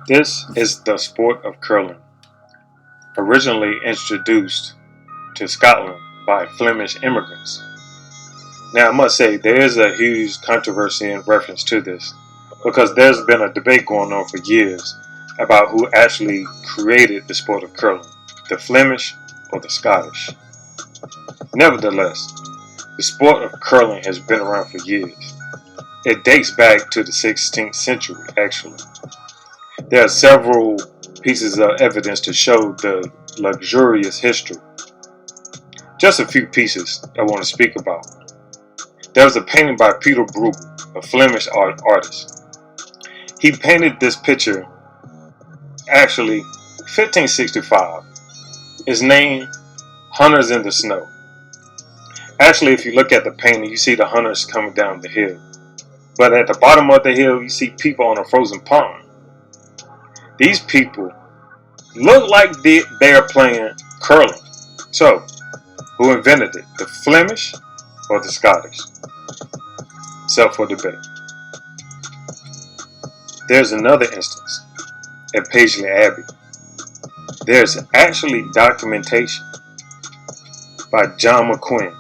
This is the sport of curling, originally introduced to Scotland by Flemish immigrants. Now, I must say, there is a huge controversy in reference to this, because there's been a debate going on for years about who actually created the sport of curling, the Flemish or the Scottish. Nevertheless, the sport of curling has been around for years. It dates back to the 16th century, actually. There are several pieces of evidence to show the luxurious history. Just a few pieces I want to speak about. There was a painting by Peter Bruegel, a Flemish artist. He painted this picture, actually, 1565. It's named Hunters in the Snow. Actually, if you look at the painting, you see the hunters coming down the hill. But at the bottom of the hill, you see people on a frozen pond. These people look like they're playing curling. So, who invented it? The Flemish or the Scottish? It's up for debate. There's another instance at Paisley Abbey. There's actually documentation by John McQuinn.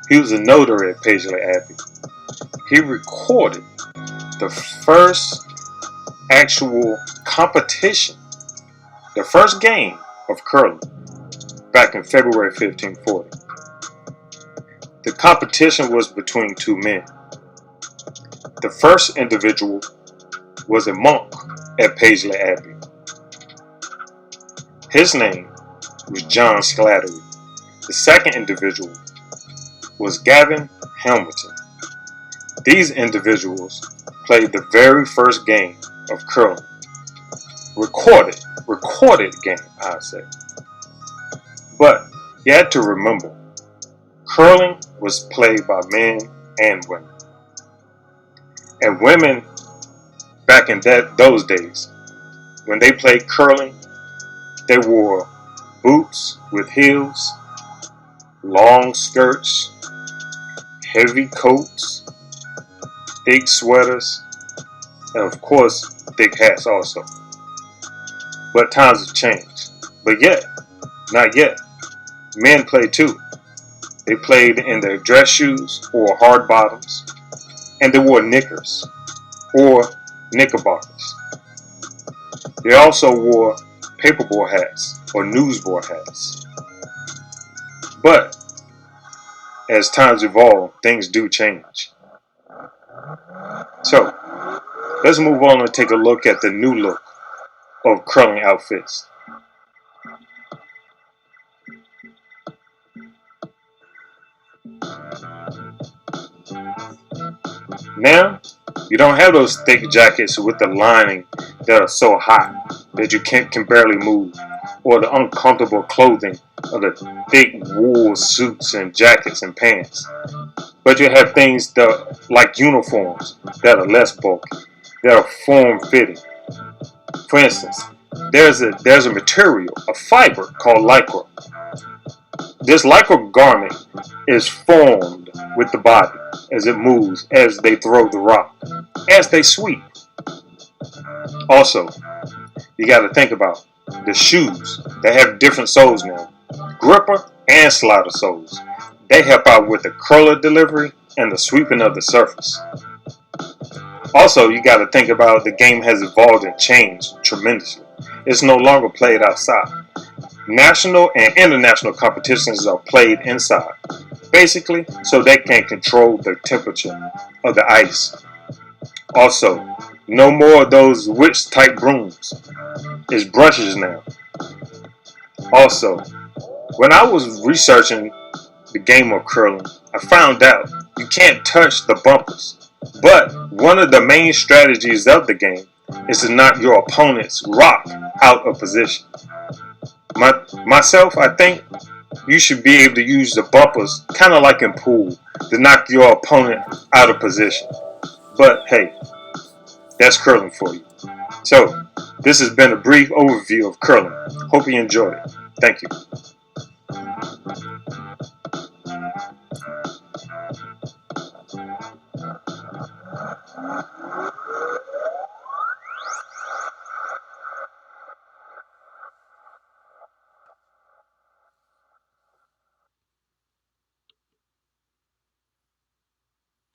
He was a notary at Paisley Abbey. He recorded the first actual competition, the first game of curling, back in February 1540. The competition was between two men. The first individual was a monk at Paisley Abbey. His name was John Slattery. The second individual was Gavin Hamilton. These individuals played the very first game of curling. Recorded game, I'd say. But you had to remember, curling was played by men and women. And women, back in those days, when they played curling, they wore boots with heels, long skirts, heavy coats, thick sweaters, and of course, thick hats also. But times have changed. But yet, not yet, men played too. They played in their dress shoes or hard bottoms, and they wore knickers or knickerbockers. They also wore paperboard hats or newsboard hats. But as times evolve, things do change. So, let's move on and take a look at the new look of curling outfits. Now, you don't have those thick jackets with the lining that are so hot that you can barely move, or the uncomfortable clothing of the thick wool suits and jackets and pants. But you have things that, like uniforms that are less bulky, that are form-fitting. For instance, there's a material, a fiber called lycra. This lycra garment is formed with the body as it moves, as they throw the rock, as they sweep. Also, you got to think about the shoes. They have different soles now, gripper and slider soles. They help out with the curler delivery and the sweeping of the surface. Also, you got to think about the game has evolved and changed tremendously. It's no longer played outside. National and international competitions are played inside, basically so they can control the temperature of the ice. Also, no more of those witch type brooms. It's brushes now. Also, when I was researching the game of curling, I found out you can't touch the bumpers. But one of the main strategies of the game is to knock your opponent's rock out of position. Myself, I think you should be able to use the bumpers kind of like in pool to knock your opponent out of position. But hey, that's curling for you. So, this has been a brief overview of curling. Hope you enjoyed it. Thank you.